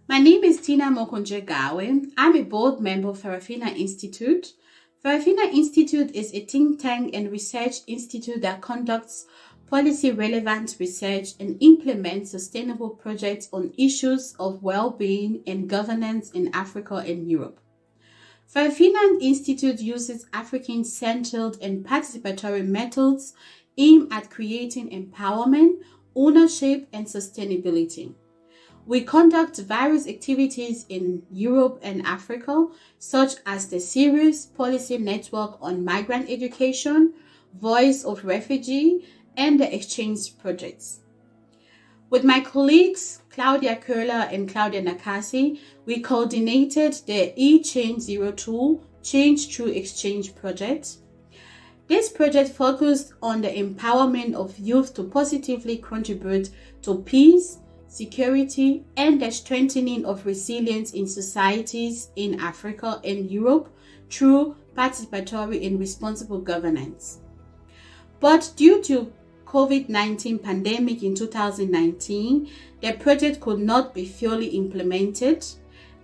My name is Tina Mokonjegawe. I'm a board member of Farafina Institute. Farafina Institute is a think tank and research institute that conducts policy-relevant research and implements sustainable projects on issues of well-being and governance in Africa and Europe. Farafina Institute uses African-centered and participatory methods aimed at creating empowerment, ownership, and sustainability. We conduct various activities in Europe and Africa, such as the Serious Policy Network on Migrant Education, Voice of Refugee, and the EChange projects. With my colleagues, Claudia Curler and Claudia Nakasi, we coordinated the EChange 02 Change Through Exchange project. This project focused on the empowerment of youth to positively contribute to peace, security, and the strengthening of resilience in societies in Africa and Europe through participatory and responsible governance. But due to COVID-19 pandemic in 2019, the project could not be fully implemented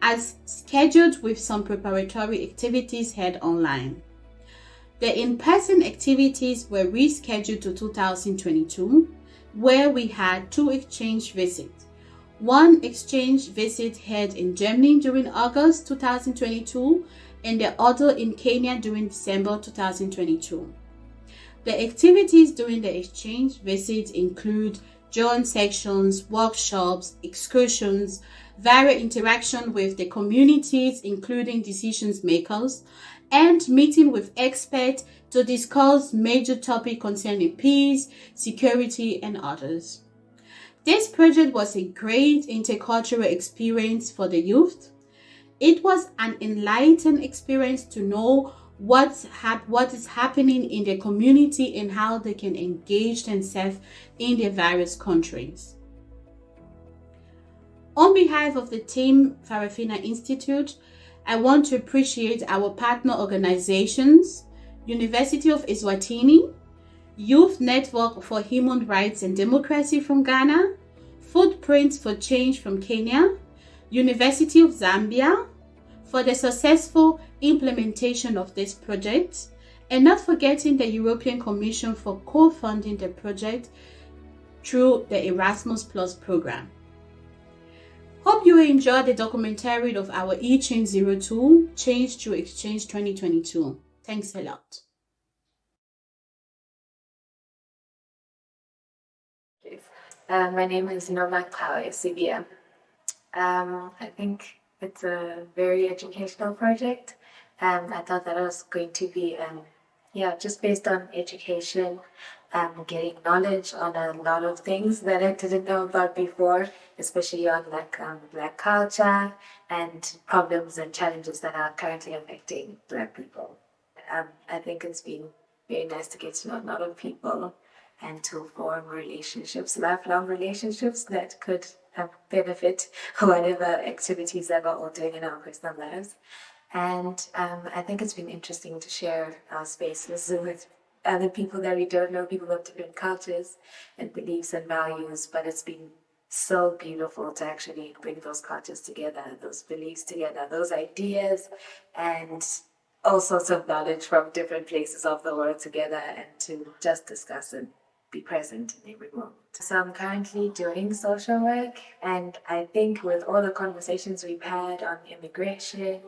as scheduled, with some preparatory activities held online. The in-person activities were rescheduled to 2022, where we had 2 exchange visits. One exchange visit held in Germany during August 2022 and the other in Kenya during December 2022. The activities during the exchange visits include joint sections, workshops, excursions, various interaction with the communities, including decision makers, and meeting with experts to discuss major topics concerning peace, security, and others. This project was a great intercultural experience for the youth. It was an enlightening experience to know what is happening in the community and how they can engage themselves in their various countries. On behalf of the team Farafina Institute, I want to appreciate our partner organizations, University of Eswatini, Youth Network for Human Rights and Democracy from Ghana, Footprints for Change from Kenya, University of Zambia, for the successful implementation of this project, and not forgetting the European Commission for co-funding the project through the Erasmus Plus program. Hope you enjoyed the documentary of our EChange 02 Change Through Exchange 2022. Thanks a lot. My name is Norma Klaue, CBM. I think it's a very educational project. I thought that it was going to be, just based on education, getting knowledge on a lot of things that I didn't know about before, especially on Black culture and problems and challenges that are currently affecting Black people. I think it's been very nice to get to know a lot of people and to form relationships, lifelong relationships that could benefit whatever activities that we're all doing in our personal lives. And I think it's been interesting to share our spaces with other people that we don't know, people of different cultures and beliefs and values, but it's been so beautiful to actually bring those cultures together, those beliefs together, those ideas, and all sorts of knowledge from different places of the world together, and to just discuss and be present in every moment. So I'm currently doing social work, and I think with all the conversations we've had on immigration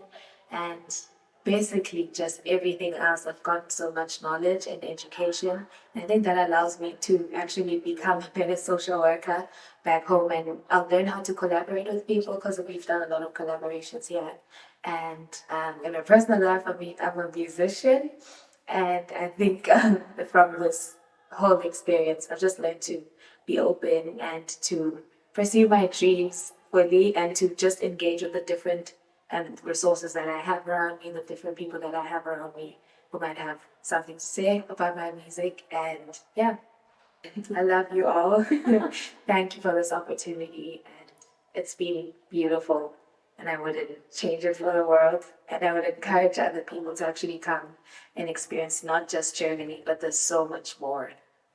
and basically just everything else, I've gotten so much knowledge and education. I think that allows me to actually become a better social worker back home, and I'll learn how to collaborate with people because we've done a lot of collaborations here. And in my personal life, I'm a musician, and I think from this whole experience, I've just learned to be open and to pursue my dreams fully, and to just engage with the different and resources that I have around me, the different people that I have around me who might have something to say about my music. And yeah, I love you all. Thank you for this opportunity. And it's been beautiful. And I wouldn't change it for the world. And I would encourage other people to actually come and experience not just Germany, but there's so much more.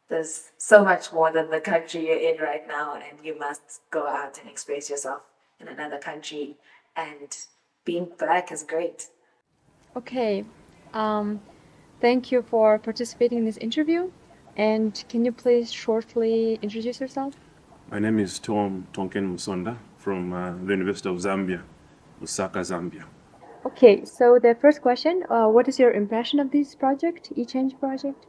There's so much more than the country you're in right now. And you must go out and experience yourself in another country. And being Black is great. Okay. Thank you for participating in this interview. And can you please shortly introduce yourself? My name is Tom Tonken Musonda from the University of Zambia, Lusaka, Zambia. Okay, so the first question, what is your impression of this project, EChange project?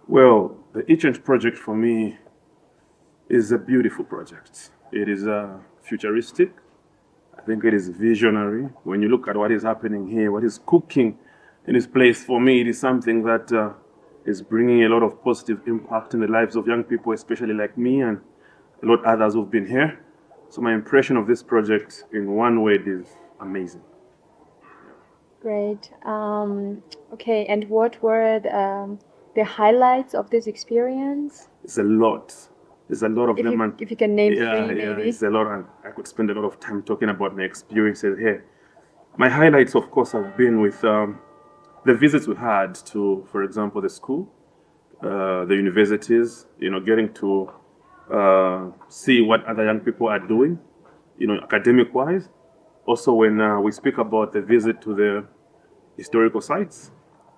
Well, the EChange project for me is a beautiful project. It is futuristic. I think it is visionary. When you look at what is happening here, what is cooking in this place, for me, it is something that is bringing a lot of positive impact in the lives of young people, especially like me and a lot of others who've been here. So my impression of this project in one word is amazing. Great. Okay, and what were the highlights of this experience? It's a lot. There's a lot of them. If you can name three, maybe. Yeah, it's a lot, and I could spend a lot of time talking about my experiences here. My highlights, of course, have been with the visits we had to, for example, the school, the universities, getting to see what other young people are doing, academic-wise. Also, when we speak about the visit to the historical sites,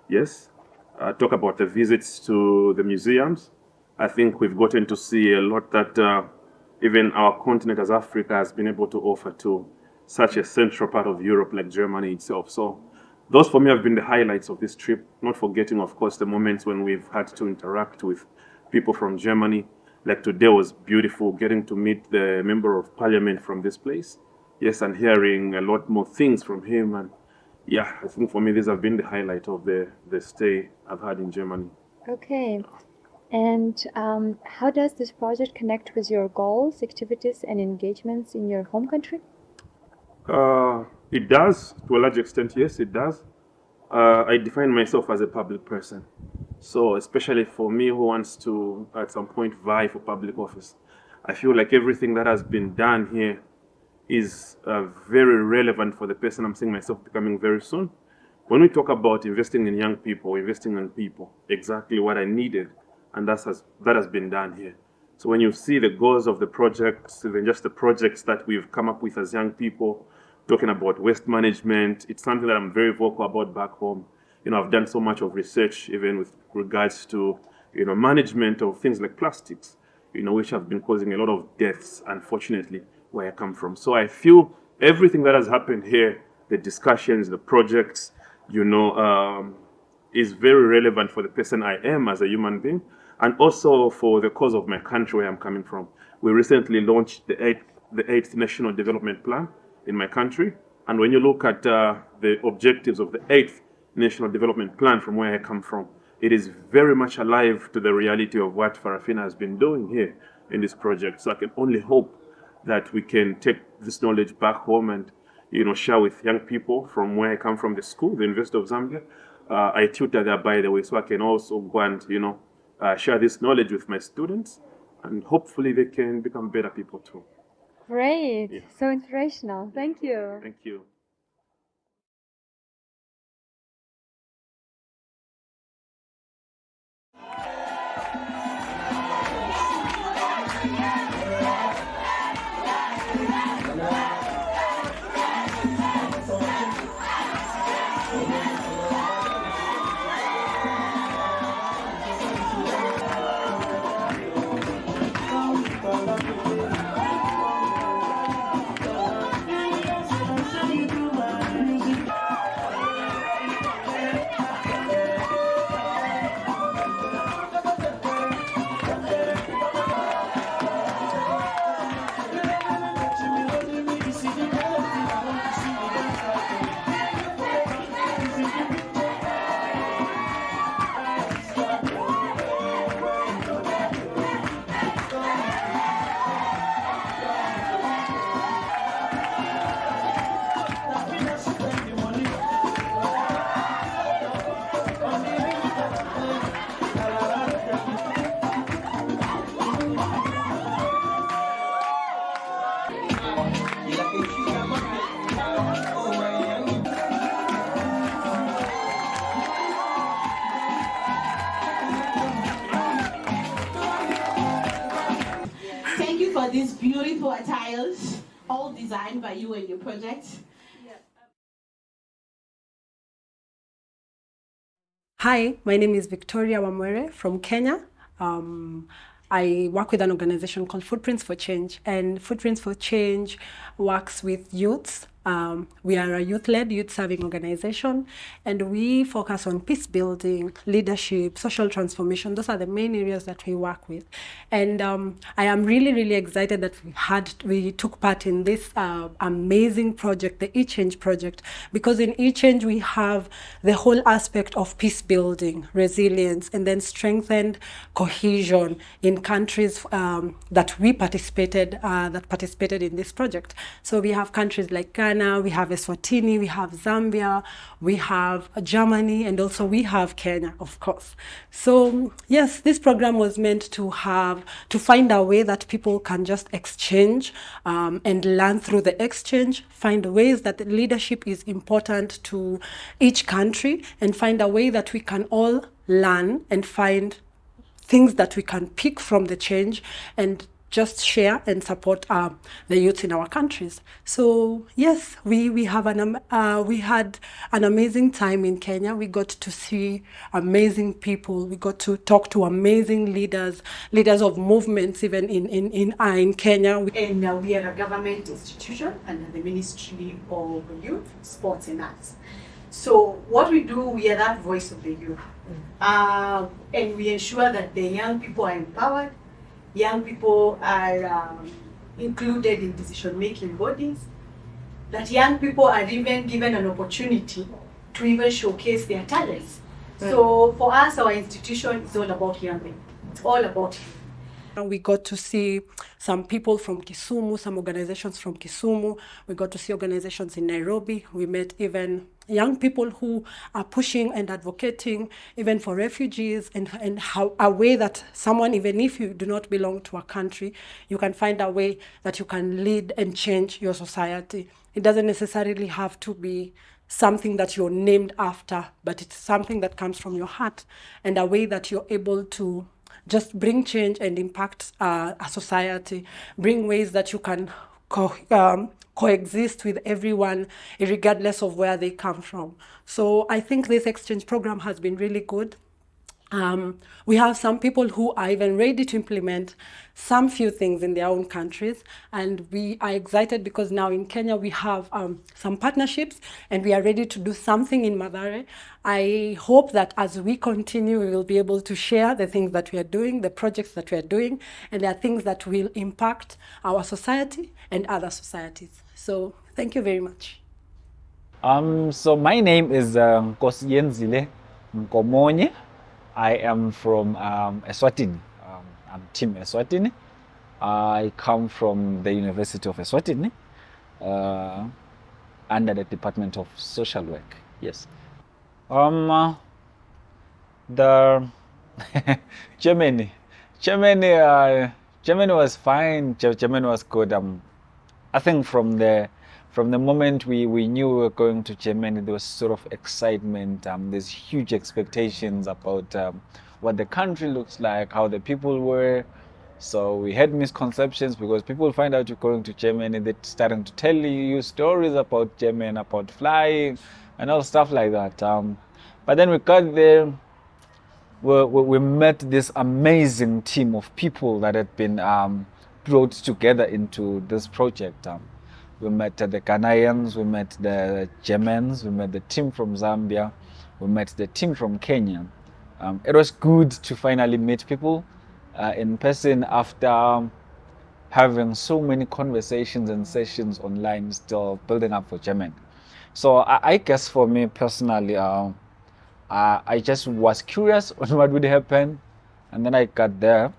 yes, talk about the visits to the museums. I think we've gotten to see a lot that even our continent as Africa has been able to offer to such a central part of Europe like Germany itself. So those for me have been the highlights of this trip, not forgetting, of course, the moments when we've had to interact with people from Germany. Like today was beautiful, getting to meet the member of parliament from this place. Yes, and hearing a lot more things from him. And yeah, I think for me, these have been the highlight of the stay I've had in Germany. Okay. And how does this project connect with your goals, activities, and engagements in your home country? It does, to a large extent, yes, it does. I define myself as a public person. So especially for me who wants to, at some point, vie for public office, I feel like everything that has been done here is very relevant for the person I'm seeing myself becoming very soon. When we talk about investing in young people, exactly what I needed, and that has been done here. So when you see the goals of the projects, even just the projects that we've come up with as young people, talking about waste management, it's something that I'm very vocal about back home. I've done so much of research, even with regards to, management of things like plastics, which have been causing a lot of deaths, unfortunately, where I come from. So I feel everything that has happened here, the discussions, the projects, is very relevant for the person I am as a human being, and also for the cause of my country where I'm coming from. We recently launched the 8th National Development Plan in my country. And when you look at the objectives of the 8th National Development Plan from where I come from, it is very much alive to the reality of what Farafina has been doing here in this project. So I can only hope that we can take this knowledge back home and, share with young people from where I come from, the school, the University of Zambia. I tutor there, by the way, so I can also go and, share this knowledge with my students, and hopefully they can become better people too. Great. Yeah. So inspirational. Thank you. Thank you. tiles, all designed by you and your project. Hi, my name is Victoria Wamwere from Kenya. I work with an organization called Footprints for Change, and Footprints for Change works with youths. We are a youth-led, youth-serving organization, and we focus on peace building, leadership, social transformation. Those are the main areas that we work with. And I am really, really excited that we took part in this amazing project, the EChange project, because in EChange we have the whole aspect of peace building, resilience, and then strengthened cohesion in countries that participated in this project. So we have countries like Ghana, we have Eswatini, we have Zambia, we have Germany, and also we have Kenya, of course. So yes, this program was meant to find a way that people can just exchange and learn through the exchange, find ways that the leadership is important to each country, and find a way that we can all learn and find things that we can pick from the change and just share and support the youth in our countries. So yes, we had an amazing time in Kenya. We got to see amazing people. We got to talk to amazing leaders of movements, even in Kenya. And we are a government institution under the Ministry of Youth, Sports and Arts. So what we do, we are that voice of the youth. And we ensure that the young people are empowered, young people are included in decision-making bodies, that young people are even given an opportunity to even showcase their talents. So for us, our institution is all about young people. It's all about youth. We got to see some people from Kisumu, some organizations from Kisumu. We got to see organizations in Nairobi. We met even young people who are pushing and advocating even for refugees, and how a way that someone, even if you do not belong to a country, you can find a way that you can lead and change your society. It doesn't necessarily have to be something that you're named after, but it's something that comes from your heart, and a way that you're able to just bring change and impact a society, bring ways that you can coexist with everyone, regardless of where they come from. So I think this exchange program has been really good. We have some people who are even ready to implement some few things in their own countries, and we are excited because now in Kenya we have some partnerships, and we are ready to do something in Mathare. I hope that as we continue, we will be able to share the things that we are doing, the projects that we are doing, and there are things that will impact our society and other societies. So thank you very much. So my name is Nkosiyenzile Nkomonye. I am from Eswatini. I'm Team Eswatini. I come from the University of Eswatini under the Department of Social Work. Yes. The Germany was fine. Germany was good. I think from the moment we knew we were going to Germany, there was sort of excitement. There's huge expectations about what the country looks like, how the people were. So we had misconceptions because people find out you're going to Germany, they're starting to tell you stories about Germany, about flying and all stuff like that. But then we got there, we met this amazing team of people that had been brought together into this project. We met the Ghanaians, we met the Germans, we met the team from Zambia, we met the team from Kenya. It was good to finally meet people in person after having so many conversations and sessions online, still building up for Germany. So I guess for me personally, I just was curious on what would happen, and then I got there.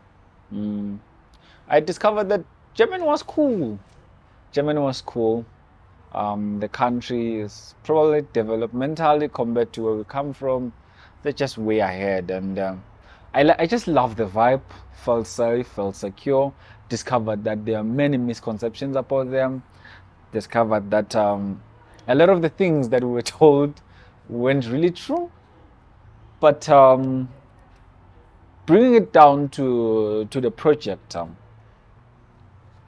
I discovered that Germany was cool. Germany was cool. The country is probably developmentally compared to where we come from. They're just way ahead, and I just love the vibe. Felt safe, felt secure. Discovered that there are many misconceptions about them. Discovered that a lot of the things that we were told weren't really true. But bringing it down to the project,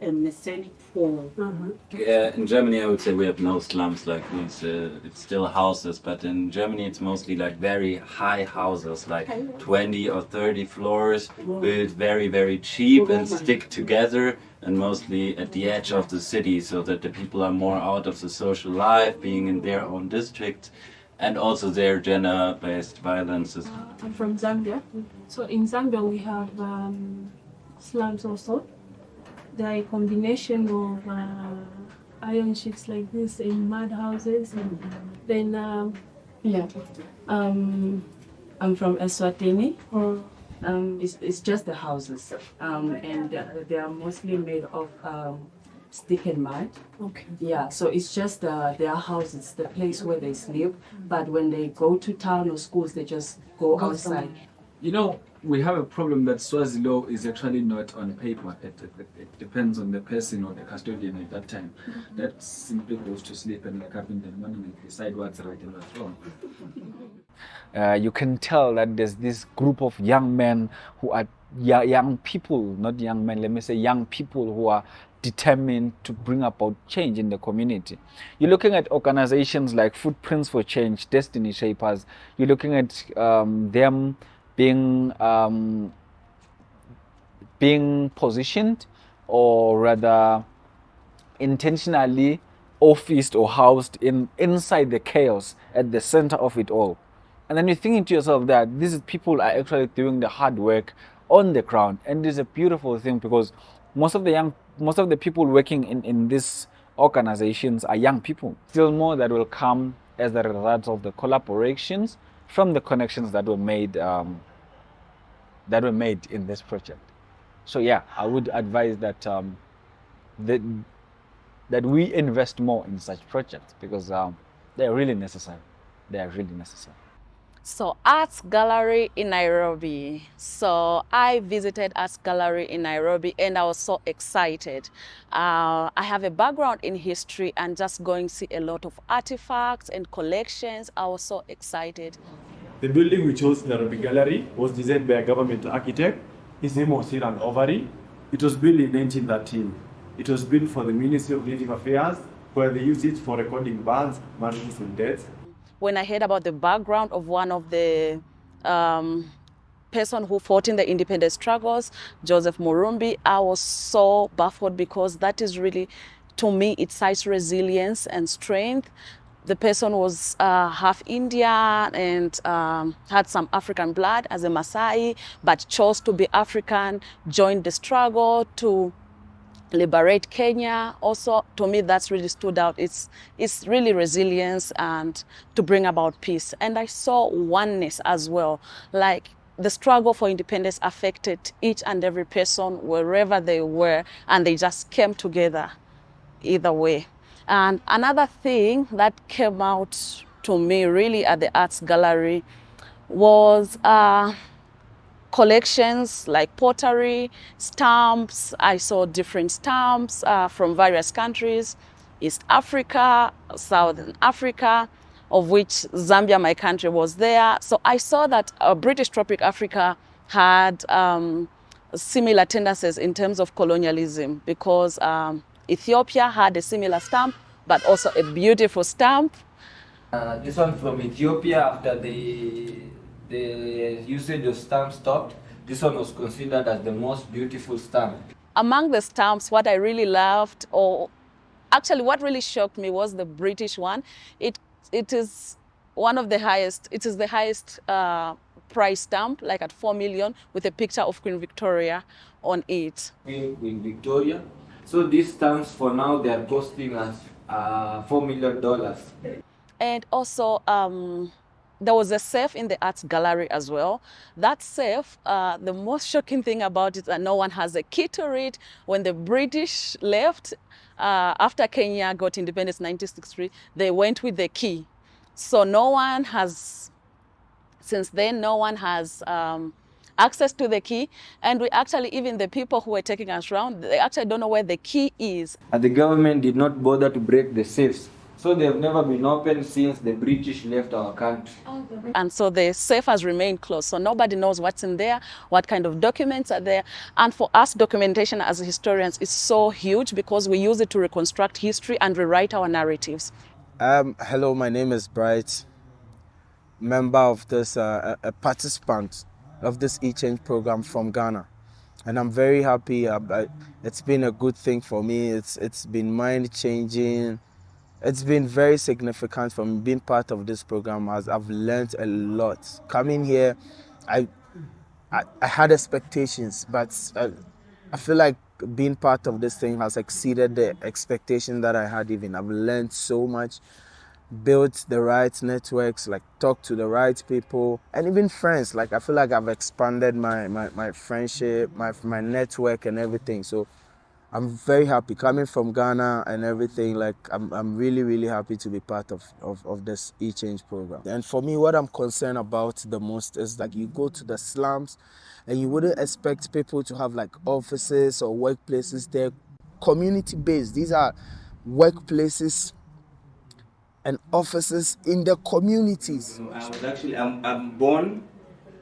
necessarily poor. In Germany, I would say we have no slums like these. It's still houses, but in Germany, it's mostly like very high houses, like 20 or 30 floors, built very, very cheap and stick together, and mostly at the edge of the city, so that the people are more out of the social life, being in their own district, and also their gender-based violences. I'm from Zambia. So in Zambia, we have slums also. They are a combination of iron sheets like this in mud houses. Then, I'm from Eswatini. It's just the houses, and they are mostly made of stick and mud. Okay. Yeah, so it's just their houses, the place where they sleep. But when they go to town or schools, they just go outside. You know, we have a problem that Swazi law is actually not on paper. It depends on the person or the custodian at that time. That simply goes to sleep and wake up in the morning and decide what's right and what's wrong. You can tell that there's this group of young men who are young people, not young men, let me say young people who are determined to bring about change in the community. You're looking at organizations like Footprints for Change, Destiny Shapers. You're looking at them being positioned, or rather intentionally officed or housed inside the chaos at the center of it all. And then you're thinking to yourself that these people are actually doing the hard work on the ground, and it's a beautiful thing, because most of the people working in these organizations are young people. Still more that will come as a result of the collaborations from the connections that were made in this project. So yeah, I would advise that that we invest more in such projects, because they're really necessary. They are really necessary. So Arts Gallery in Nairobi. So I visited Arts Gallery in Nairobi and I was so excited. I have a background in history, and just going to see a lot of artifacts and collections, I was so excited. The building we chose, Nairobi Gallery, was designed by a government architect. His name was Hiram Ovary. It was built in 1913. It was built for the Ministry of Native Affairs, where they used it for recording births, marriages, and deaths. When I heard about the background of one of the person who fought in the independence struggles, Joseph Murumbi, I was so baffled, because that is really, to me, it cites resilience and strength. The person was half Indian and had some African blood as a Maasai, but chose to be African, joined the struggle to liberate Kenya. Also, to me, that's really stood out. It's really resilience and to bring about peace. And I saw oneness as well. Like, the struggle for independence affected each and every person wherever they were, and they just came together either way. And another thing that came out to me really at the Arts Gallery was collections like pottery, stamps. I saw different stamps from various countries, East Africa, Southern Africa, of which Zambia, my country, was there. So I saw that British Tropic Africa had similar tendencies in terms of colonialism, because Ethiopia had a similar stamp, but also a beautiful stamp. This one from Ethiopia, after the usage of stamp stopped, this one was considered as the most beautiful stamp. Among the stamps, what I really loved, or actually what really shocked me, was the British one. It is one of the highest, it is the highest price stamp, like at 4 million, with a picture of Queen Victoria on it. Queen Victoria. So these stamps, for now, they are costing us $4 million. And also, there was a safe in the Arts Gallery as well. That safe, the most shocking thing about it is that no one has a key to it. When the British left, after Kenya got independence in 1963, they went with the key. So no one has, since then, no one has access to the key. And we actually, even the people who were taking us around, they actually don't know where the key is. And the government did not bother to break the safes. So they've never been opened since the British left our country. And so the safe has remained closed. So nobody knows what's in there, what kind of documents are there. And for us, documentation as historians is so huge because we use it to reconstruct history and rewrite our narratives. Hello, my name is Bright, member of this, a participant of this EChange program from Ghana. And I'm very happy. It's been a good thing for me. It's been mind-changing. It's been very significant for me being part of this program, as I've learned a lot. Coming here, I had expectations, but I feel like being part of this thing has exceeded the expectation that I had even. I've learned so much, built the right networks, like talked to the right people, and even friends. Like I feel like I've expanded my friendship, my network and everything. So I'm very happy coming from Ghana and everything. Like I'm really happy to be part of this EChange program. And for me, what I'm concerned about the most is like you go to the slums and you wouldn't expect people to have like offices or workplaces. They're community based. These are workplaces and offices in the communities. I'm born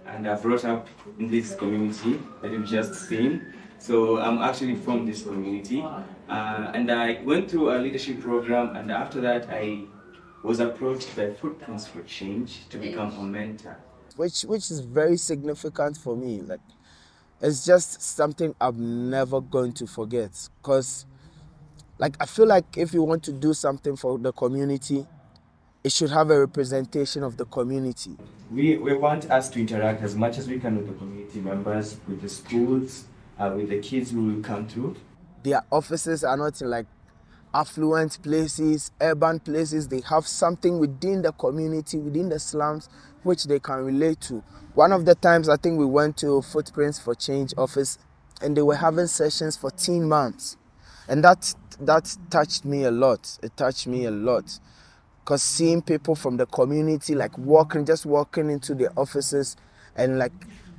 and I've brought up in this community that you've just seen. So I'm actually from this community, and I went through a leadership program, and after that I was approached by Footprints for Change to become a mentor. Which is very significant for me. Like, it's just something I'm never going to forget. Because, like, I feel like if you want to do something for the community, it should have a representation of the community. We want us to interact as much as we can with the community members, with the schools, with the kids who will come through. Their offices are not in like affluent places, urban places. They have something within the community, within the slums, which they can relate to. One of the times I think we went to Footprints for Change office and they were having sessions for teen moms. And that touched me a lot. It touched me a lot. Because seeing people from the community like just walking into their offices and like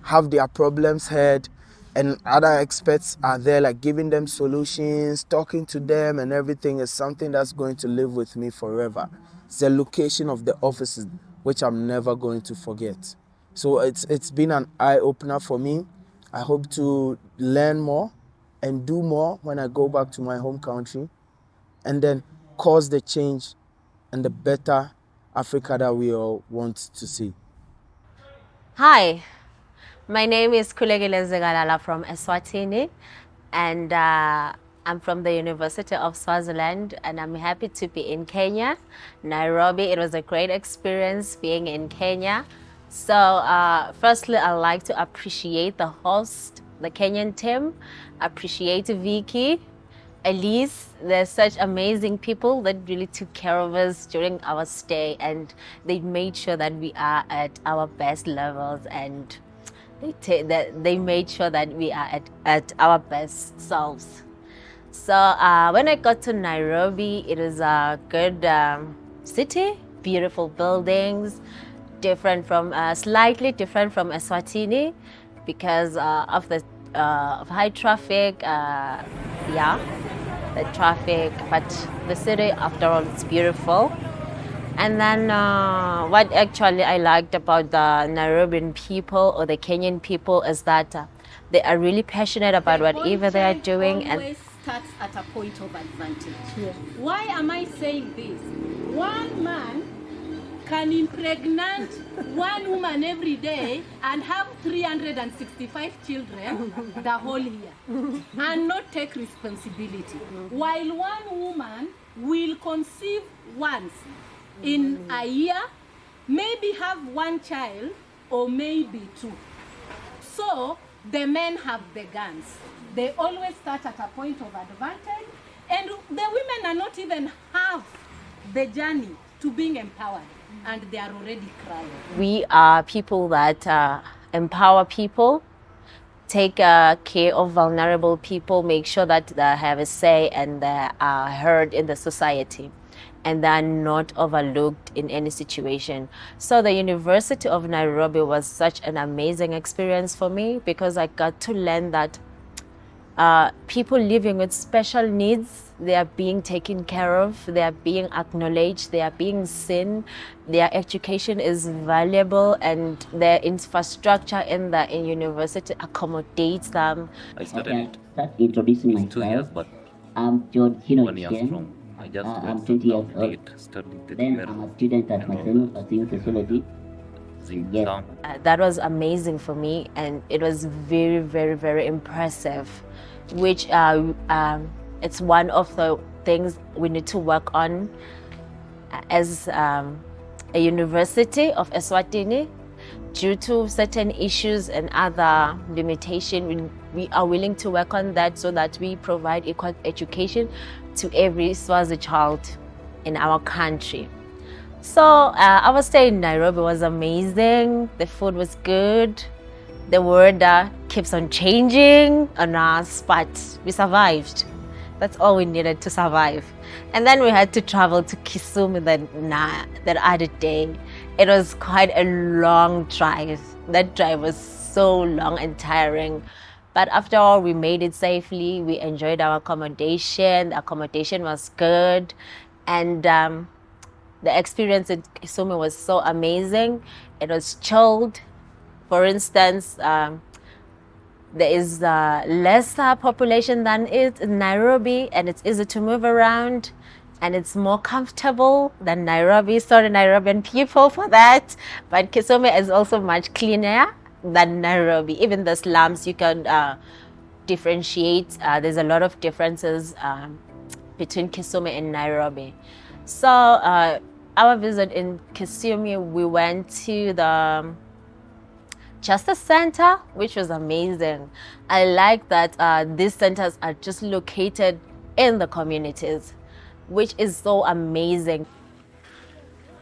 have their problems heard, and other experts are there like giving them solutions, talking to them and everything is something that's going to live with me forever. It's the location of the offices, which I'm never going to forget. So it's been an eye-opener for me. I hope to learn more and do more when I go back to my home country and then cause the change and the better Africa that we all want to see. Hi. My name is Kulegile Zegalala from Eswatini, and I'm from the University of Swaziland, and I'm happy to be in Kenya, Nairobi. It was a great experience being in Kenya. So firstly, I'd like to appreciate the host, the Kenyan team, appreciate Vicky, Elise. They're such amazing people that really took care of us during our stay, and they made sure that we are at our best levels, and they made sure that we are at our best selves. So when I got to Nairobi, it was a good city, beautiful buildings, slightly different from Eswatini because of the high traffic, the traffic, but the city after all is beautiful. And then what actually I liked about the Nairobian people or the Kenyan people is that they are really passionate about whatever they are doing. And always starts at a point of advantage. Yeah. Why am I saying this? One man can impregnate one woman every day and have 365 children the whole year and not take responsibility. While one woman will conceive once in a year, maybe have one child or maybe two. So the men have the guns. They always start at a point of advantage, and the women are not even half the journey to being empowered, and they are already crying. We are people that empower people, take care of vulnerable people, make sure that they have a say and they are heard in the society, and they are not overlooked in any situation. So the University of Nairobi was such an amazing experience for me because I got to learn that people living with special needs, they are being taken care of, they are being acknowledged, they are being seen, their education is valuable, and their infrastructure in the university accommodates them. I started introducing myself. 2 years, but I'm George Hino. 1 year from I just I'm 20 years old. Then I'm a student at Martin pursuing sociology. Yes. That was amazing for me, and it was very, very, very impressive, which it's one of the things we need to work on as a University of Eswatini. Due to certain issues and other limitations, we are willing to work on that so that we provide equal education to every Swazi child in our country. So our stay in Nairobi was amazing. The food was good. The weather keeps on changing on us, but we survived. That's all we needed to survive. And then we had to travel to Kisumu that other day. It was quite a long drive. That drive was so long and tiring. But after all, we made it safely. We enjoyed our accommodation. The accommodation was good. And the experience in Kisumu was so amazing. It was chilled. For instance, there is less population than it in Nairobi, and it's easy to move around, and it's more comfortable than Nairobi. Sorry, Nairobian people, for that. But Kisumu is also much cleaner than Nairobi. Even the slums, you can differentiate. There's a lot of differences between Kisumu and Nairobi. So our visit in Kisumu, we went to the Justice Center, which was amazing. I like that these centers are just located in the communities, which is so amazing.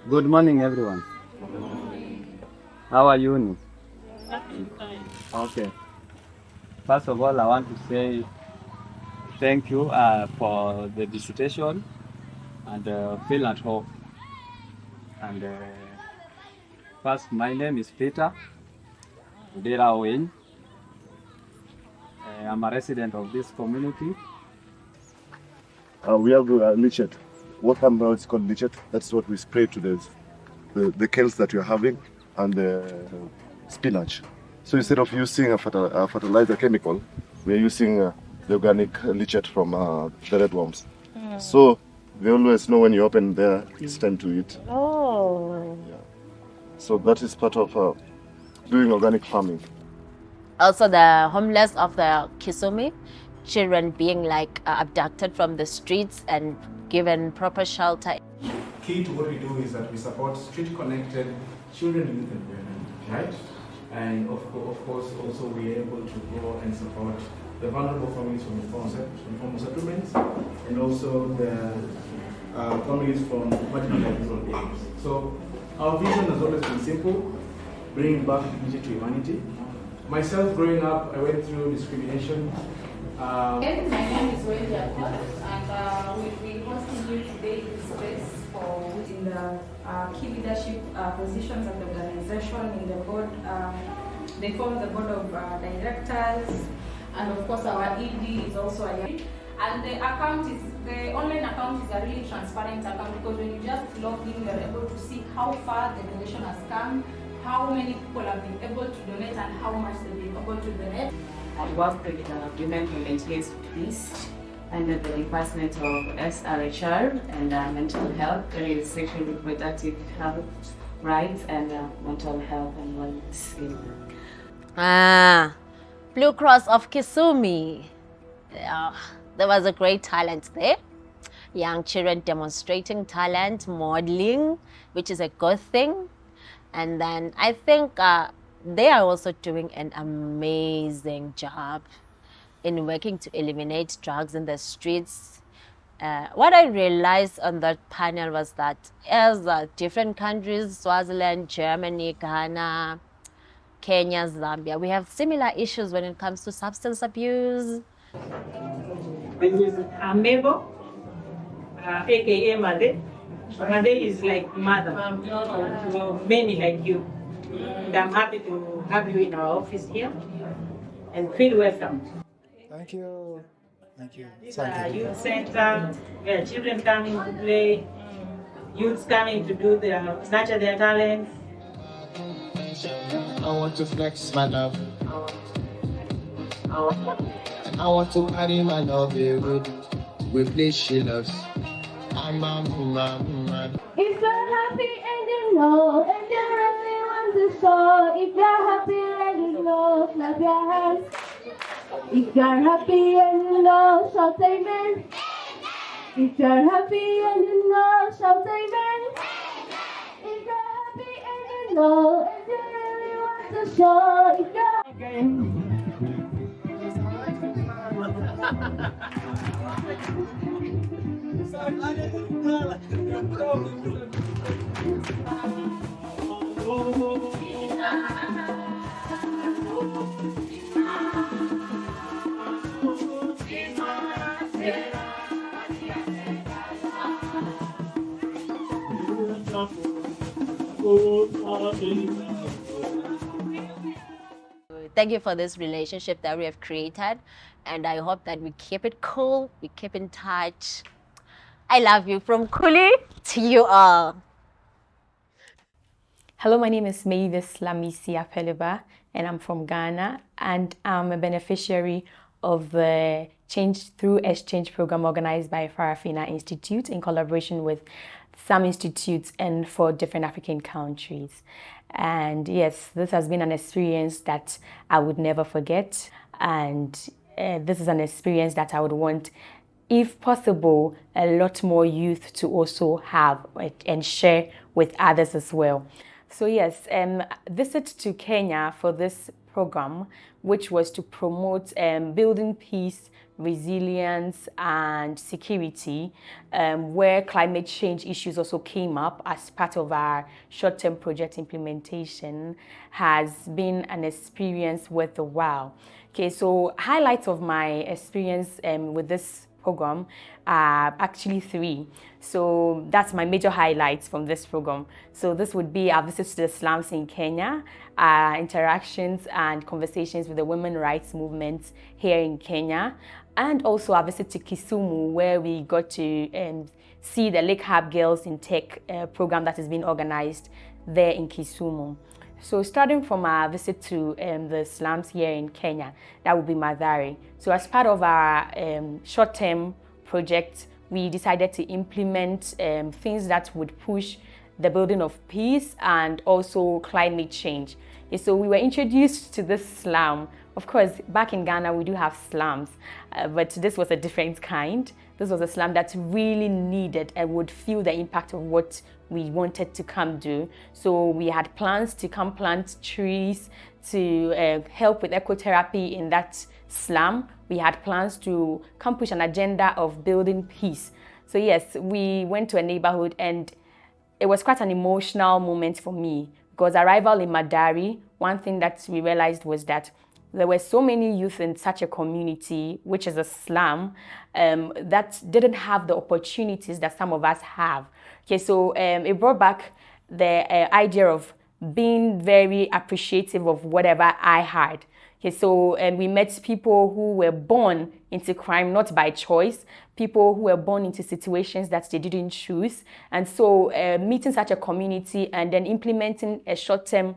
Good morning, everyone. How are you? Okay. First of all, I want to say thank you for the visitation, and feel at home. And first, my name is Peter. I'm a resident of this community. We have lichet. What now is called lichet. That's what we spray to the kales that you're having and the spinach. So instead of using a fertilizer chemical, we're using the organic lichet from the red worms. So they always know when you open there, it's time to eat. Oh. Yeah. So that is part of doing organic farming. Also, the homeless of the Kisumu, children being abducted from the streets and given proper shelter. Key to what we do is that we support street-connected children, youth, and women, right? And of course, also we are able to go and support the vulnerable families from informal settlements, and also the families from marginalized rural areas. So our vision has always been simple: bringing back dignity to humanity. Myself, growing up, I went through discrimination. My name is Wendy Akot, and we'll be hosting you today in this space in the key leadership positions of the organization. In the board, they form the board of directors, and of course our ED is also a young. And the online account is a really transparent account, because when you just log in, you're able to see how far the donation has come, how many people have been able to donate, and how much they've been able to donate. I work with Women Volunteers for Peace under the Department of SRHR and Mental Health, Sexual Reproductive Health Rights, and Mental Health and Wellness. Blue Cross of Kisumu. There was a great talent there. Young children demonstrating talent, modeling, which is a good thing. And then I think they are also doing an amazing job in working to eliminate drugs in the streets. What I realized on that panel was that as different countries, Swaziland, Germany, Ghana, Kenya, Zambia, we have similar issues when it comes to substance abuse. This is Amebo, aka Made. Made is like mother for many like you. And I'm happy to have you in our office here and feel welcome. Thank you. Thank you. These are youth center where children coming to play, youths coming to do their nurture their talents. I want to flex my love. I want to marry my love with place she loves. If you're happy and you know, and you really want to show, if you're happy and you know, clap your hands. If you're happy and you know, shout amen. If you're happy and you know, shout amen. If you're happy and you know, and you really want to show, if you're Thank you for this relationship that we have created, and I hope that we keep it cool, we keep in touch. I love you from Kuli to you all. Hello, my name is Mavis Lamisi Apeliba, and I'm from Ghana, and I'm a beneficiary of the Change Through Exchange program organized by Farafina Institute in collaboration with some institutes and 4 different African countries. And yes, this has been an experience that I would never forget, and this is an experience that I would want, if possible, a lot more youth to also have and share with others as well. So yes, visit to Kenya for this program, which was to promote building peace, resilience and security, where climate change issues also came up as part of our short-term project implementation, has been an experience worth a while. Okay, so highlights of my experience with this program are actually 3. So that's my major highlights from this program. So this would be our visits to the slums in Kenya, interactions and conversations with the women rights movements here in Kenya, and also our visit to Kisumu, where we got to see the Lake Hub Girls in Tech program that is being organized there in Kisumu. So starting from our visit to the slums here in Kenya, that would be Mathare. So as part of our short-term project, we decided to implement things that would push the building of peace and also climate change. So we were introduced to this slum. Of course, back in Ghana, we do have slums, but this was a different kind. This was a slum that really needed and would feel the impact of what we wanted to come do. So we had plans to come plant trees to help with ecotherapy in that slum. We had plans to come push an agenda of building peace. So yes, we went to a neighborhood, and it was quite an emotional moment for me, because arrival in Mathare, one thing that we realized was that there were so many youth in such a community, which is a slum, that didn't have the opportunities that some of us have. Okay, so it brought back the idea of being very appreciative of whatever I had. Okay, so we met people who were born into crime, not by choice, people who were born into situations that they didn't choose. And so meeting such a community and then implementing a short-term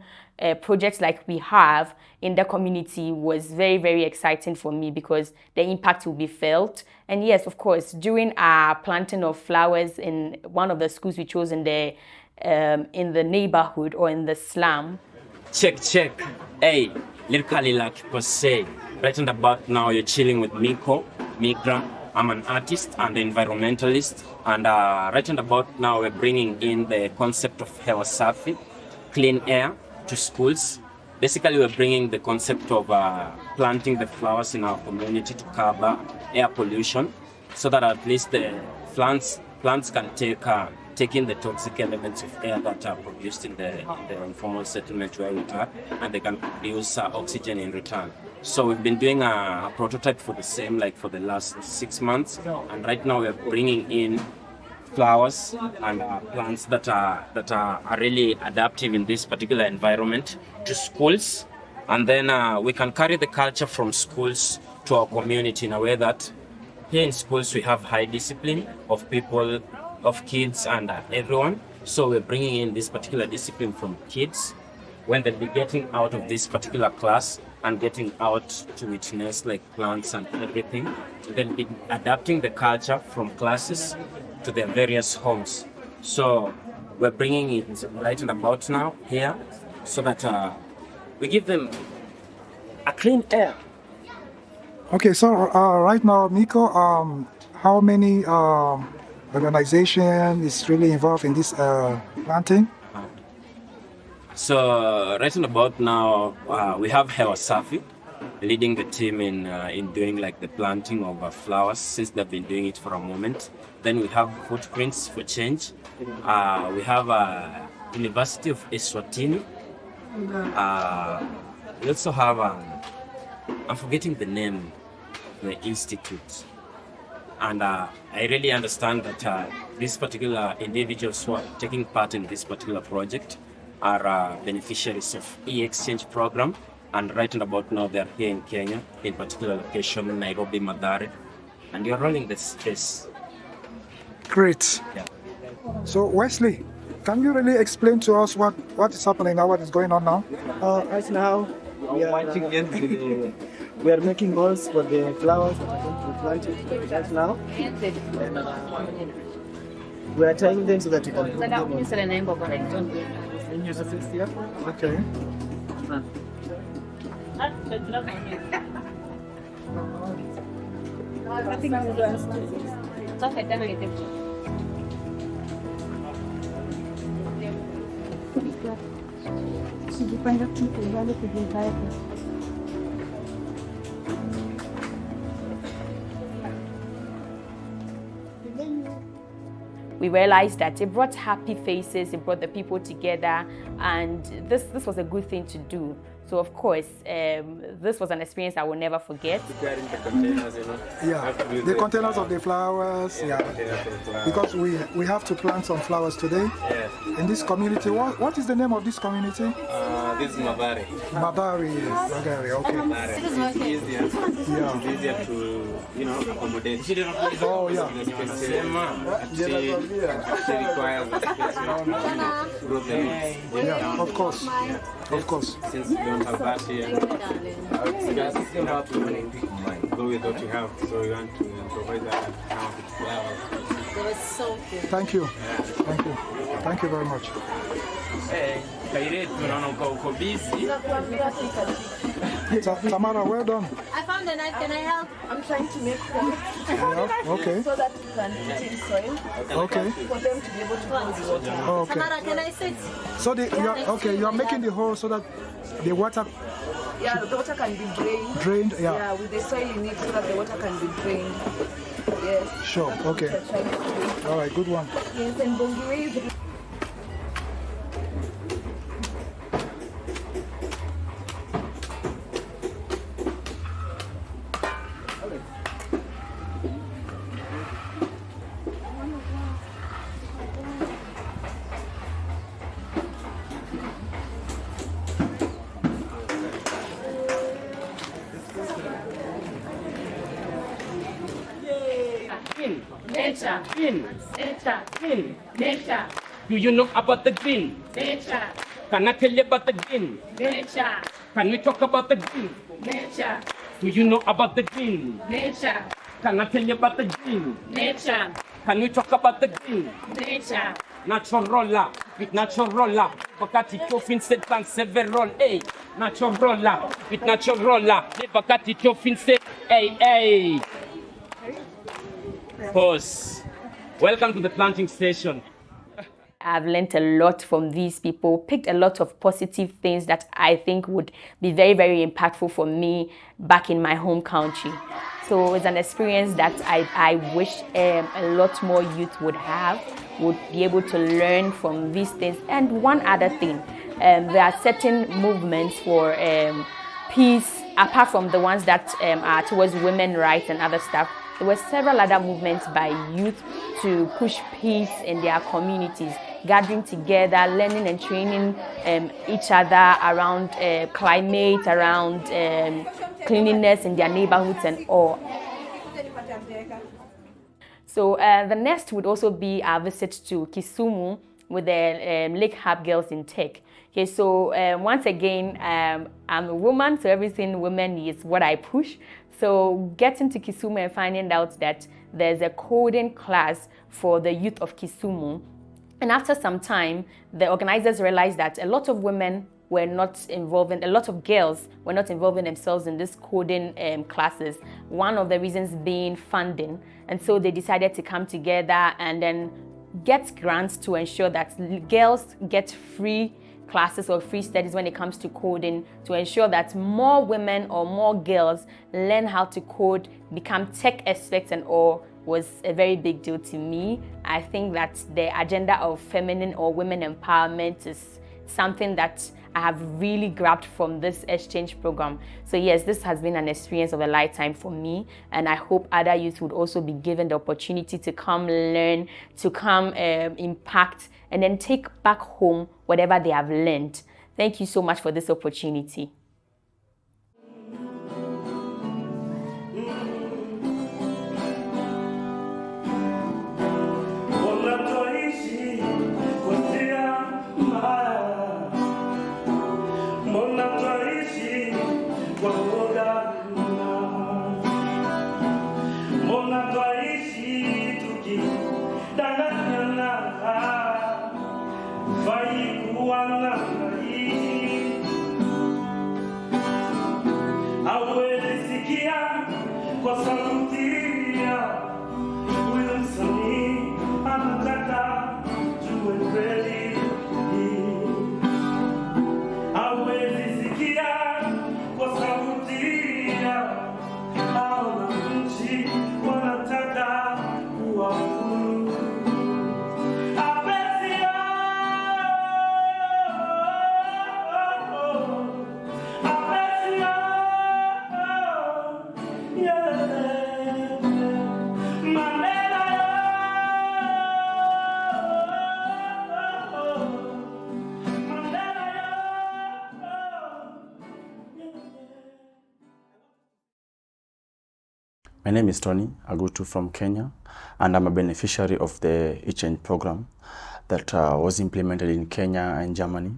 project like we have in the community was very, very exciting for me, because the impact will be felt. And yes, of course, during our planting of flowers in one of the schools we chose in the neighborhood or in the slum. Check. Hey, lyrically like people say, right on about now you're chilling with Miko, Migra. I'm an artist and environmentalist. And right on about now we're bringing in the concept of hewa safi, clean air, to schools. Basically, we're bringing the concept of planting the flowers in our community to curb air pollution, so that at least the plants can take in the toxic elements of air that are produced in the informal settlement where we are, and they can produce oxygen in return. So we've been doing a prototype for the same, like for the last 6 months, and right now we're bringing in flowers and plants that are really adaptive in this particular environment to schools, and then we can carry the culture from schools to our community in a way that here in schools we have high discipline of people, of kids and everyone. So we're bringing in this particular discipline from kids when they'll be getting out of this particular class and getting out to witness like plants and everything. They'll be adapting the culture from classes to their various homes. So we're bringing it right about now here so that we give them a clean air. Okay, so right now, Miko, how many organization is really involved in this planting? So right about now, we have Hewa Safi leading the team in doing like the planting of flowers since they've been doing it for a moment. Then we have Footprints for Change. We have University of Eswatini. We also have, I'm forgetting the name, the institute. And I really understand that these particular individuals who are taking part in this particular project are beneficiaries of EChange program. And right about now, they're here in Kenya, in particular location, Nairobi, Mathare. And you're rolling the space. Great. Yeah. So Wesley, can you really explain to us what is happening now, what is going on now? Right now, we are making holes for the flowers that are going to be planted right now. We are tying them so that we can put them on. Okay. We realized that it brought happy faces, it brought the people together, and this was a good thing to do. So of course, this was an experience I will never forget. Preparing the containers, you know. Yeah, the containers of the flowers. Yeah, because we have to plant some flowers today. Yes. In this community. What is the name of this community? This is Mabare. Mabare, okay. It's easier. Yeah. It's easier to, accommodate. Oh yeah. She requires a space to grow the leaves. Yeah, of course. Of course. Since we don't have that here, you guys still have to go with what you have. So you want to provide that amount of flowers. That was so good. Thank you. Thank you. Thank you very much. Tamara, well done. I found a knife. Can I help? I'm trying to make them okay. so that you can put in soil. Okay. For them to be able to hold the water. Okay. Tamara, can I sit? So you are making the hole so that the water. Yeah, the water can be drained. Drained, yeah. Yeah, with the soil in it so that the water can be drained. Yes. Sure. Okay. All right. Good one. Yes, and Bongiwe is. Nature, nature. Do you know about the green? Nature. Can I tell you about the green? Nature. Can we talk about the green? Nature. Do you know about the green? Nature. Can I tell you about the green? Nature. Can we talk about the green? Nature. Natural roller, with natural roller. Wakati tofin set plan several, hey. Natural roller, with natural roller. Wakati tofin set, hey. Pause. Welcome to the planting station. I've learned a lot from these people, picked a lot of positive things that I think would be very, very impactful for me back in my home country. So it's an experience that I wish a lot more youth would be able to learn from these things. And one other thing, there are certain movements for peace, apart from the ones that are towards women's rights and other stuff. There were several other movements by youth to push peace in their communities. gathering together, learning and training each other around climate, around cleanliness in their neighborhoods and all. So the next would also be our visit to Kisumu with the Lake Hub Girls in Tech. Okay, so once again, I'm a woman, so everything women is what I push. So getting to Kisumu and finding out that there's a coding class for the youth of Kisumu. And after some time, the organizers realized that a lot of women were not involved in, a lot of girls were not involving themselves in this coding classes. One of the reasons being funding. And so they decided to come together and then get grants to ensure that girls get free classes or free studies when it comes to coding, to ensure that more women or more girls learn how to code, become tech experts and all, was a very big deal to me. I think that the agenda of feminine or women empowerment is something that I have really grabbed from this exchange program. So yes, this has been an experience of a lifetime for me, and I hope other youth would also be given the opportunity to come learn, to come impact, and then take back home whatever they have learned. Thank you so much for this opportunity. My name is Tony Agutu from Kenya, and I'm a beneficiary of the EChange program that was implemented in Kenya and Germany.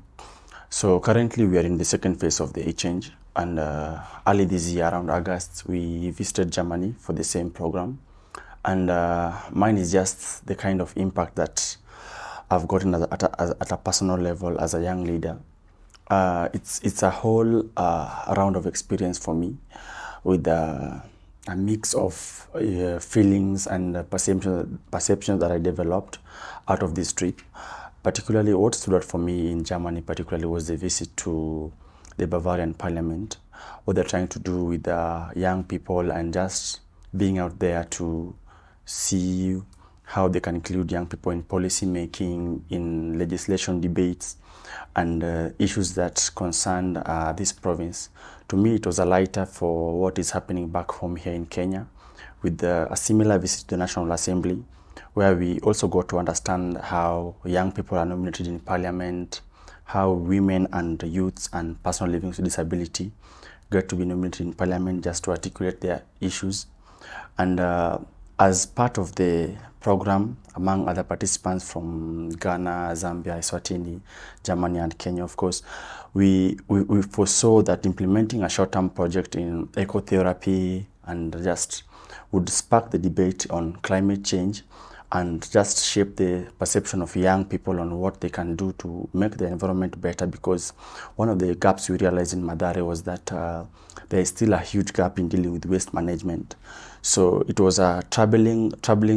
So currently we are in the second phase of the EChange, and early this year around August we visited Germany for the same program, and mine is just the kind of impact that I've gotten at a personal level as a young leader. It's a whole round of experience for me, with a mix of feelings and perceptions that I developed out of this trip. Particularly what stood out for me in Germany particularly was the visit to the Bavarian Parliament, what they're trying to do with young people, and just being out there to see how they can include young people in policy making, in legislation debates, and issues that concerned this province. To me, it was a lighter for what is happening back home here in Kenya, with a similar visit to the National Assembly, where we also got to understand how young people are nominated in parliament, how women and youths and persons living with disability get to be nominated in parliament just to articulate their issues. And as part of the program, among other participants from Ghana, Zambia, Eswatini, Germany, and Kenya, of course, we foresaw that implementing a short-term project in ecotherapy and just would spark the debate on climate change and just shape the perception of young people on what they can do to make the environment better, because one of the gaps we realized in Mathare was that there is still a huge gap in dealing with waste management. So it was a troubling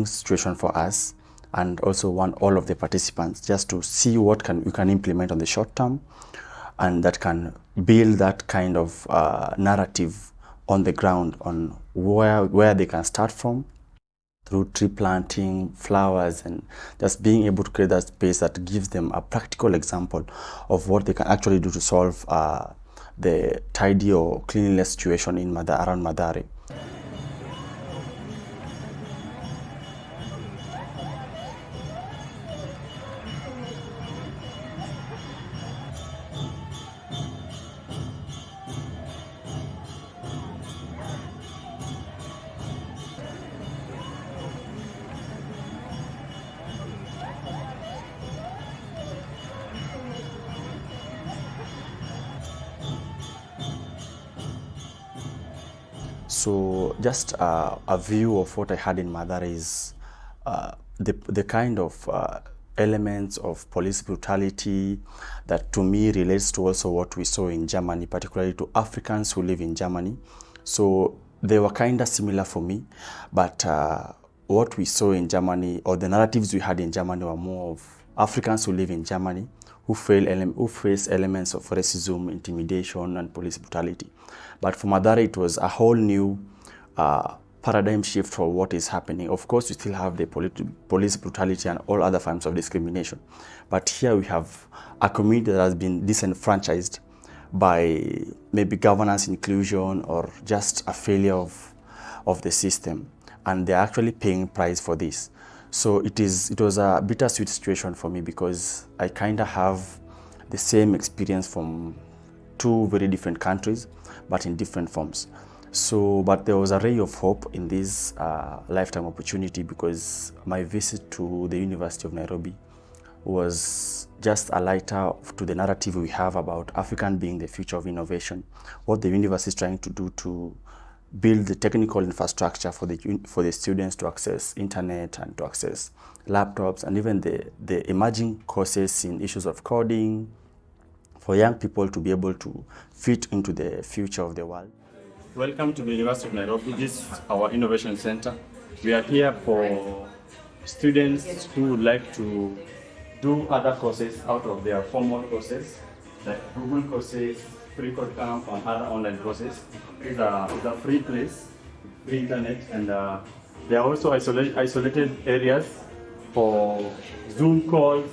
situation for us, and also all of the participants, just to see what we can implement on the short term, and that can build that kind of narrative on the ground on where they can start from, through tree planting, flowers, and just being able to create that space that gives them a practical example of what they can actually do to solve the tidy or cleanliness situation in around Mathare. So just a view of what I had in Madare is the kind of elements of police brutality that to me relates to also what we saw in Germany, particularly to Africans who live in Germany. So they were kind of similar for me, but what we saw in Germany, or the narratives we had in Germany, were more of Africans who live in Germany who face elements of racism, intimidation, and police brutality. But for Madare, it was a whole new paradigm shift for what is happening. Of course, we still have the police brutality and all other forms of discrimination. But here we have a community that has been disenfranchised by maybe governance inclusion or just a failure of the system. And they're actually paying price for this. So it was a bittersweet situation for me because I kind of have the same experience from two very different countries, but in different forms. So, but there was a ray of hope in this lifetime opportunity because my visit to the University of Nairobi was just a lighter to the narrative we have about African being the future of innovation. What the university is trying to do to build the technical infrastructure for the students to access internet and to access laptops, and even the emerging courses in issues of coding for young people to be able to fit into the future of the world. Welcome to the University of Nairobi. This is our Innovation Center. We are here for students who would like to do other courses out of their formal courses, like Google courses, free code camp, and other online courses. It's a free place, free internet, and there are also isolated areas for Zoom calls,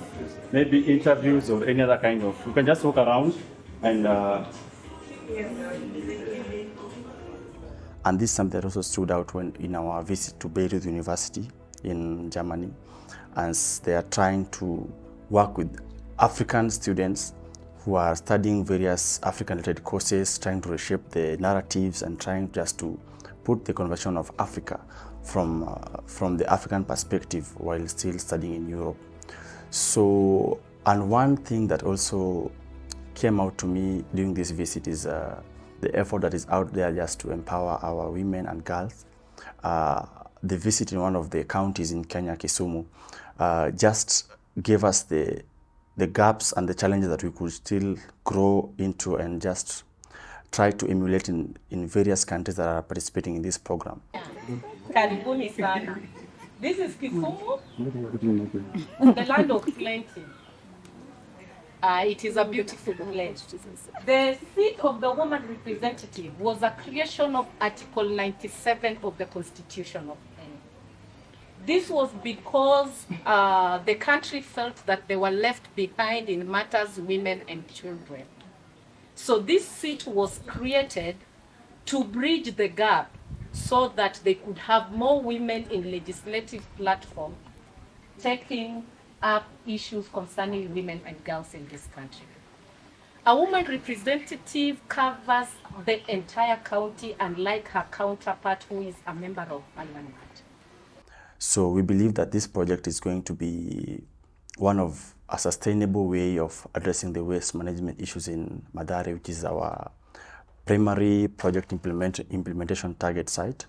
maybe interviews or any other kind of. You can just walk around and. And this is something that also stood out when in our visit to Beirut University in Germany, as they are trying to work with African students who are studying various African-related courses, trying to reshape the narratives and trying just to put the conversion of Africa from the African perspective while still studying in Europe. So, and one thing that also came out to me during this visit is the effort that is out there just to empower our women and girls. The visit in one of the counties in Kenya, Kisumu, just gave us the gaps and the challenges that we could still grow into and just try to emulate in various countries that are participating in this program. Karibuni sana. This is Kisumu, the land of plenty. It is a beautiful place. The seat of the woman representative was a creation of Article 97 of the Constitution of Kenya. This was because the country felt that they were left behind in matters women and children. So this seat was created to bridge the gap so that they could have more women in legislative platform taking up issues concerning women and girls in this country. A woman representative covers the entire county, unlike her counterpart who is a member of parliament. So we believe that this project is going to be one of a sustainable way of addressing the waste management issues in Madare, which is our primary project implementation target site.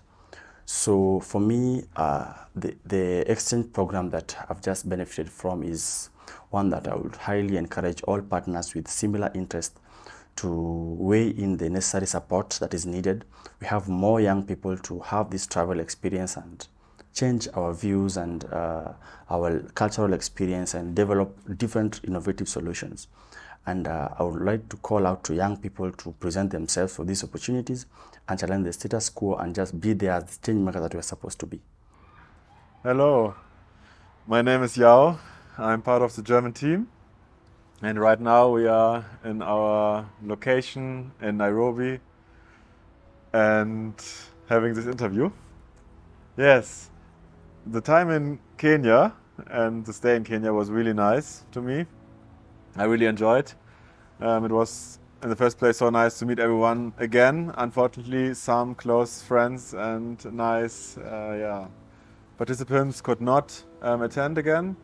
So for me, the exchange program that I've just benefited from is one that I would highly encourage all partners with similar interest to weigh in the necessary support that is needed. We have more young people to have this travel experience and change our views and our cultural experience and develop different innovative solutions. And I would like to call out to young people to present themselves for these opportunities and challenge the status quo and just be there as the change maker that we're supposed to be. Hello, my name is Yao. I'm part of the German team. And right now we are in our location in Nairobi and having this interview. Yes, the time in Kenya and the stay in Kenya was really nice to me. I really enjoyed. It was in the first place so nice to meet everyone again. Unfortunately, some close friends and nice participants could not attend again.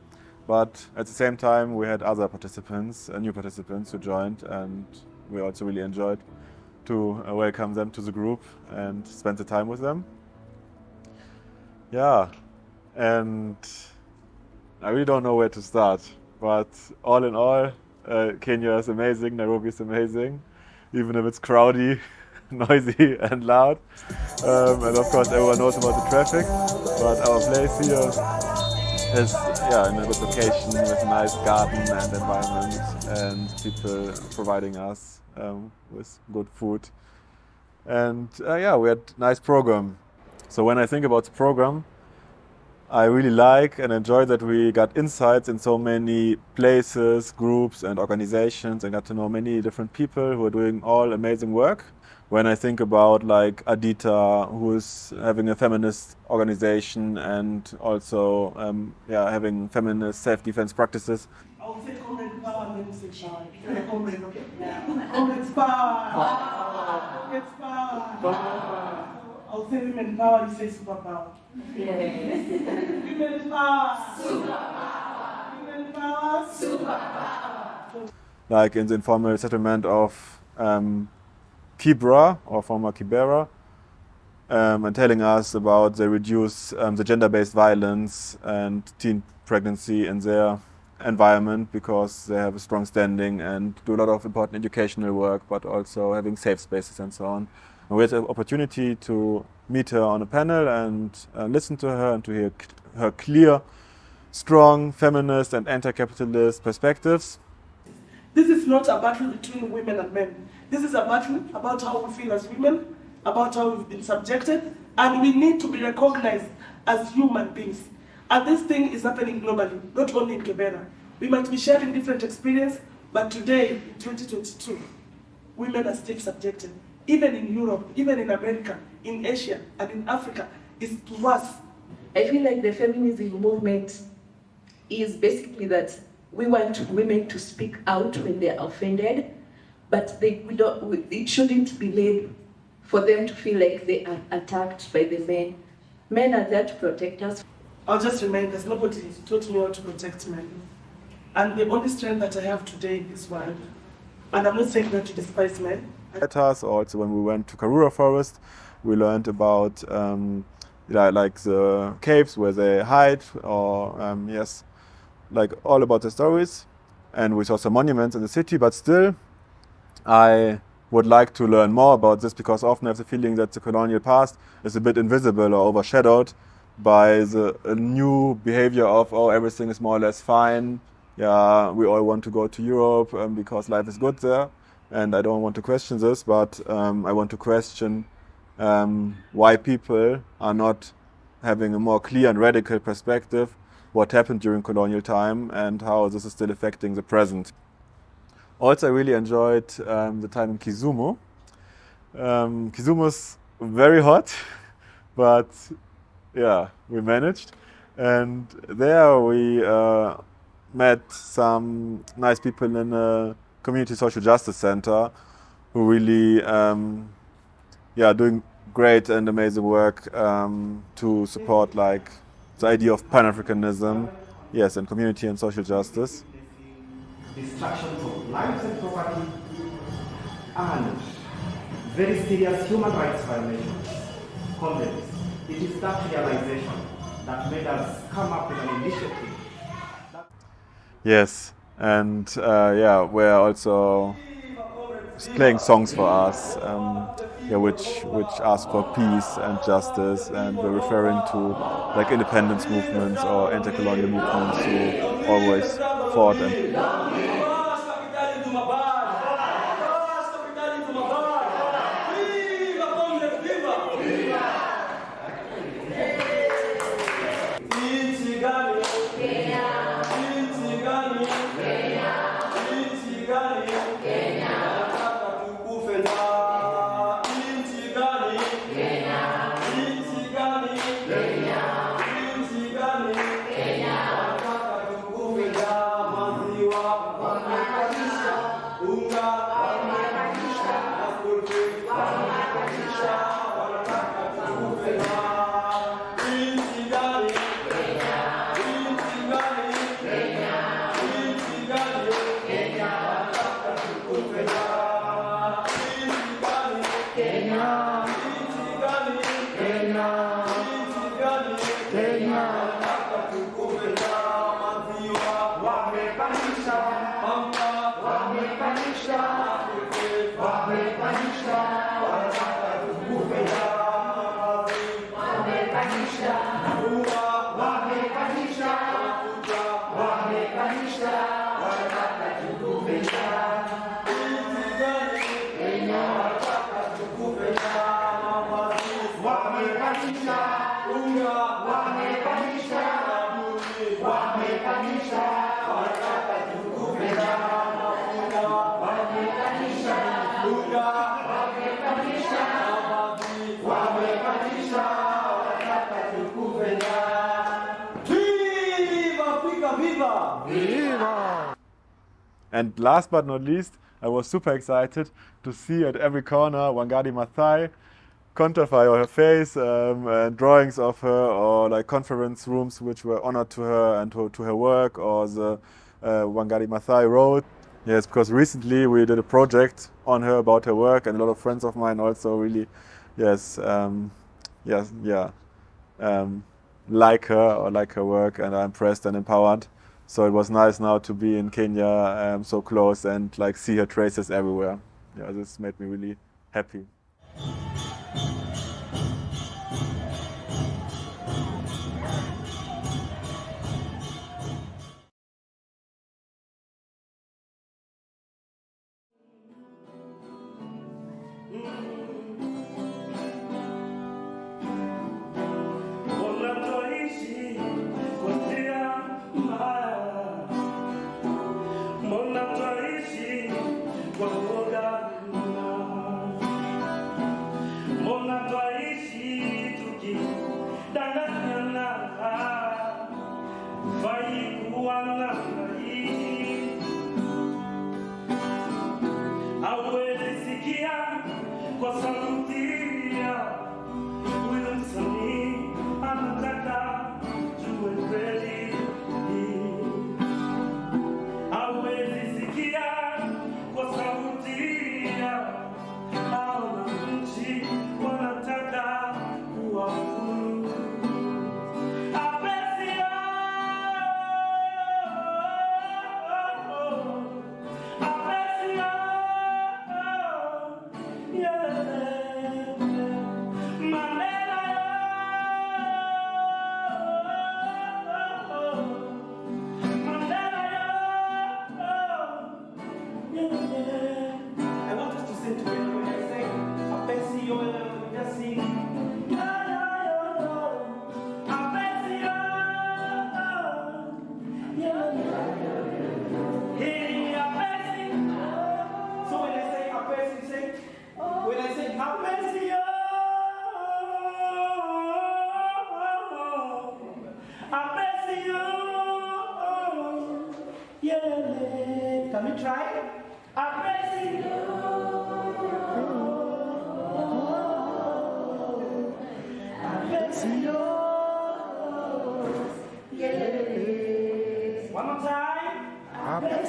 But at the same time, we had other participants, new participants who joined, and we also really enjoyed to welcome them to the group and spend the time with them. Yeah, and I really don't know where to start, but all in all, Kenya is amazing, Nairobi is amazing, even if it's crowdy, noisy and loud. And of course everyone knows about the traffic, but our place here is in a good location with a nice garden and environment and people providing us with good food. And we had a nice program. So when I think about the program, I really like and enjoy that we got insights in so many places, groups and organizations and got to know many different people who are doing all amazing work. When I think about like Adita, who is having a feminist organization and also having feminist self-defense practices. I'll say comrade power and then say power. Comrade, okay? Comrade's power. Comrade's power. I'll say women power, you say superpower. Women power. Superpower. Women power. Superpower. Like in the informal settlement of Kibra, or former Kibera, and telling us about they reduce the gender-based violence and teen pregnancy in their environment because they have a strong standing and do a lot of important educational work, but also having safe spaces and so on. And we had the opportunity to meet her on a panel and listen to her and to hear her clear, strong, feminist and anti-capitalist perspectives. This is not a battle between women and men. This is a battle about how we feel as women, about how we've been subjected, and we need to be recognized as human beings. And this thing is happening globally, not only in Kibera. We might be sharing different experience, but today, in 2022, women are still subjected. Even in Europe, even in America, in Asia, and in Africa, it's worse. I feel like the feminism movement is basically that we want women to speak out when they're offended, but it shouldn't be made for them to feel like they are attacked by the men. Men are there to protect us. I'll just remind us, nobody taught me how to protect men. And the only strength that I have today is word. And I'm not saying that to despise men. Also, when we went to Karura Forest, we learned about like the caves where they hide, or like all about the stories. And we saw some monuments in the city, but still, I would like to learn more about this because often I have the feeling that the colonial past is a bit invisible or overshadowed by the new behavior of, oh, everything is more or less fine. Yeah, we all want to go to Europe because life is good there. And I don't want to question this, but I want to question why people are not having a more clear and radical perspective what happened during colonial time and how this is still affecting the present. Also, I really enjoyed the time in Kisumu. Kisumu is very hot, but yeah, we managed. And there we met some nice people in a community social justice center who really doing great and amazing work to support like the idea of Pan-Africanism, yes, and community and social justice. Destructions of lives and property, and very serious human rights violations. Comrades, it is that realization that made us come up with an initiative. Yes, and we're also playing songs for us, which ask for peace and justice, and we're referring to like independence movements or anti-colonial movements who always fought and. And last but not least, I was super excited to see at every corner Wangari Maathai, conterfei or her face, and drawings of her, or like conference rooms which were honored to her and to her work, or the Wangari Maathai Road. Yes, because recently we did a project on her about her work, and a lot of friends of mine also really, like her or like her work, and are impressed and empowered. So it was nice now to be in Kenya, so close, and like see her traces everywhere. Yeah, this made me really happy. Can we try? One more time.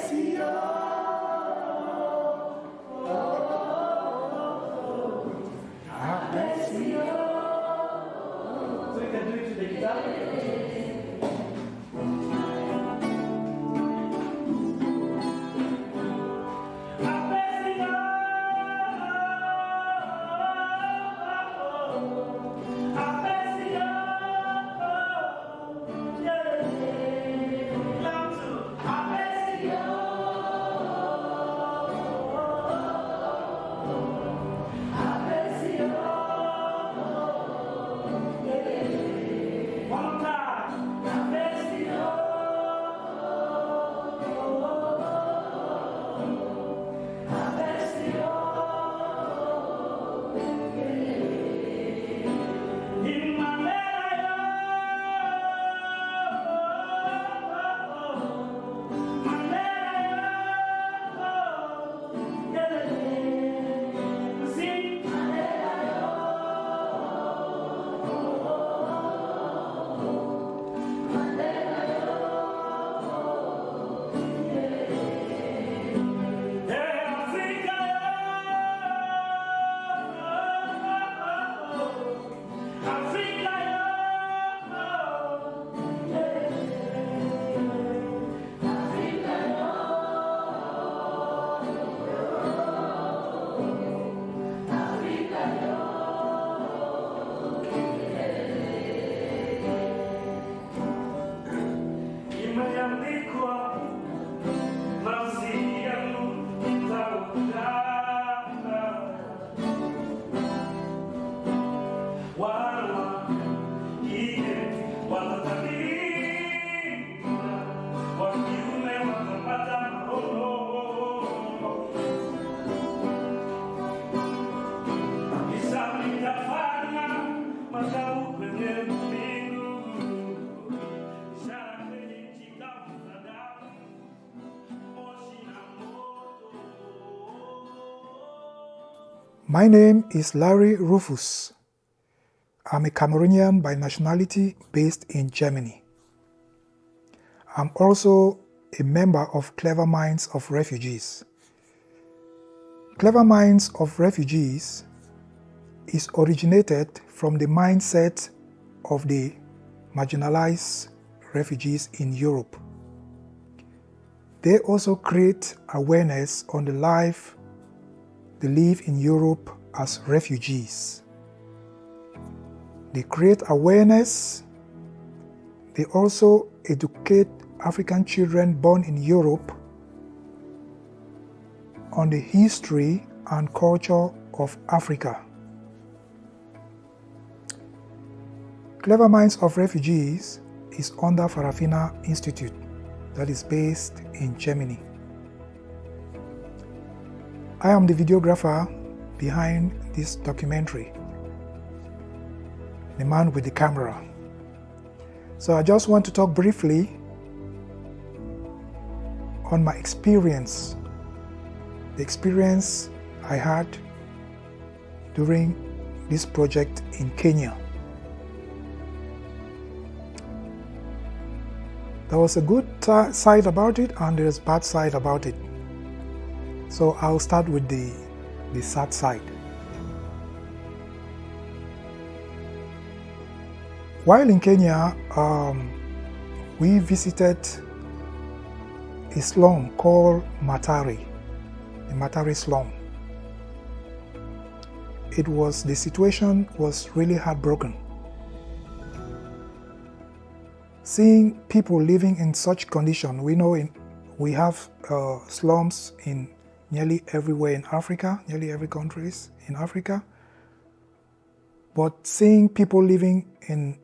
So we can do it to the guitar. My name is Larry Rufus. I'm a Cameroonian by nationality based in Germany. I'm also a member of Clever Minds of Refugees. Clever Minds of Refugees is originated from the mindset of the marginalized refugees in Europe. They also create awareness on the life they live in Europe as refugees. They create awareness. They also educate African children born in Europe on the history and culture of Africa. Clever Minds of Refugees is under Farafina Institute that is based in Germany. I am the videographer behind this documentary, the man with the camera. So I just want to talk briefly on my experience, the experience I had during this project in Kenya. There was a good side about it and there's a bad side about it. So I'll start with the sad side. While in Kenya, we visited a slum called Matari, the Matari slum. The situation was really heartbroken. Seeing people living in such condition, we know we have slums in nearly everywhere in Africa, nearly every country in Africa. But seeing people living in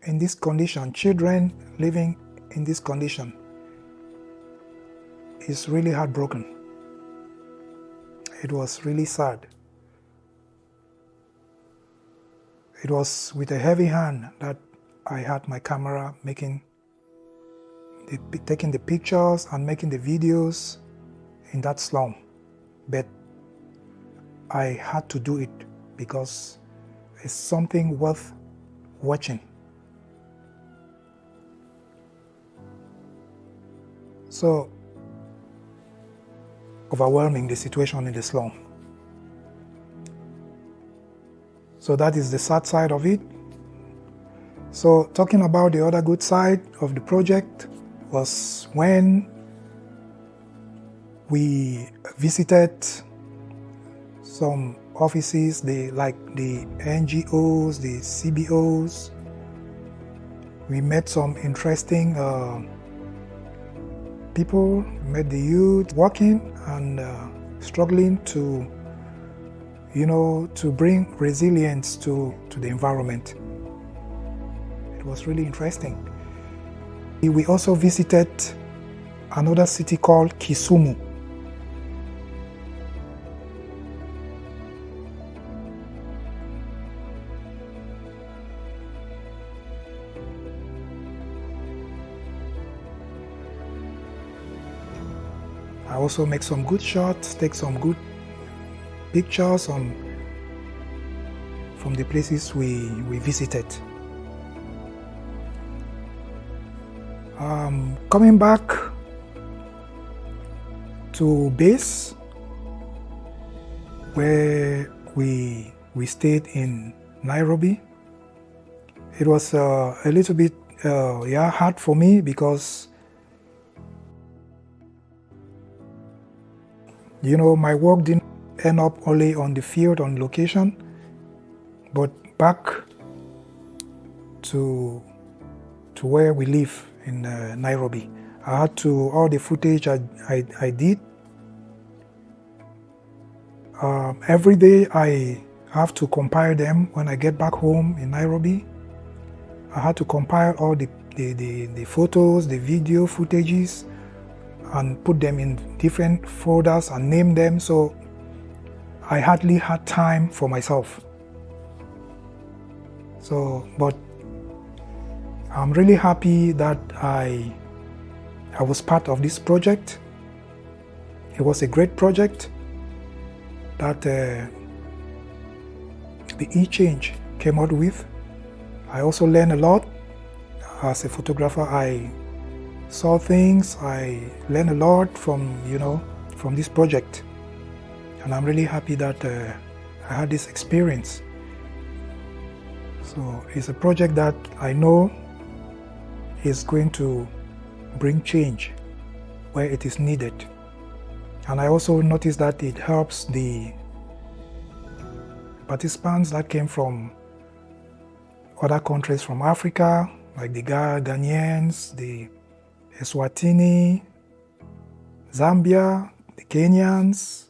this condition, children living in this condition, is really heartbroken. It was really sad. It was with a heavy hand that I had my camera taking the pictures and making the videos in that slum. But I had to do it because it's something worth watching. So overwhelming, the situation in the slum. So that is the sad side of it. So talking about the other good side of the project was when we visited some offices, like the NGOs, the CBOs. We met some interesting people, met the youth working and struggling to bring resilience to the environment. It was really interesting. We also visited another city called Kisumu. I also make some good shots, take some good pictures from the places we visited. Coming back to base, where we stayed in Nairobi, it was a little bit hard for me because my work didn't end up only on the field, on location, but back to where we live in Nairobi. I had to, all the footage I did, every day I have to compile them when I get back home in Nairobi. I had to compile all the photos, the video footages, and put them in different folders and name them, so I hardly had time for myself. But I'm really happy that I was part of this project. It was a great project that the EChange came out with. I also learned a lot. As a photographer, I saw things, I learned a lot from, from this project. And I'm really happy that I had this experience. So it's a project that I know is going to bring change where it is needed. And I also noticed that it helps the participants that came from other countries from Africa, like the Ghanaians, the Eswatini, Zambia, the Kenyans.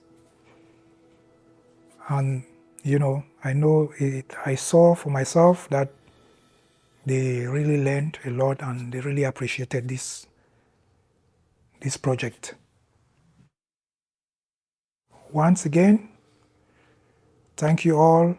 And, I saw for myself that they really learned a lot and they really appreciated this project. Once again, thank you all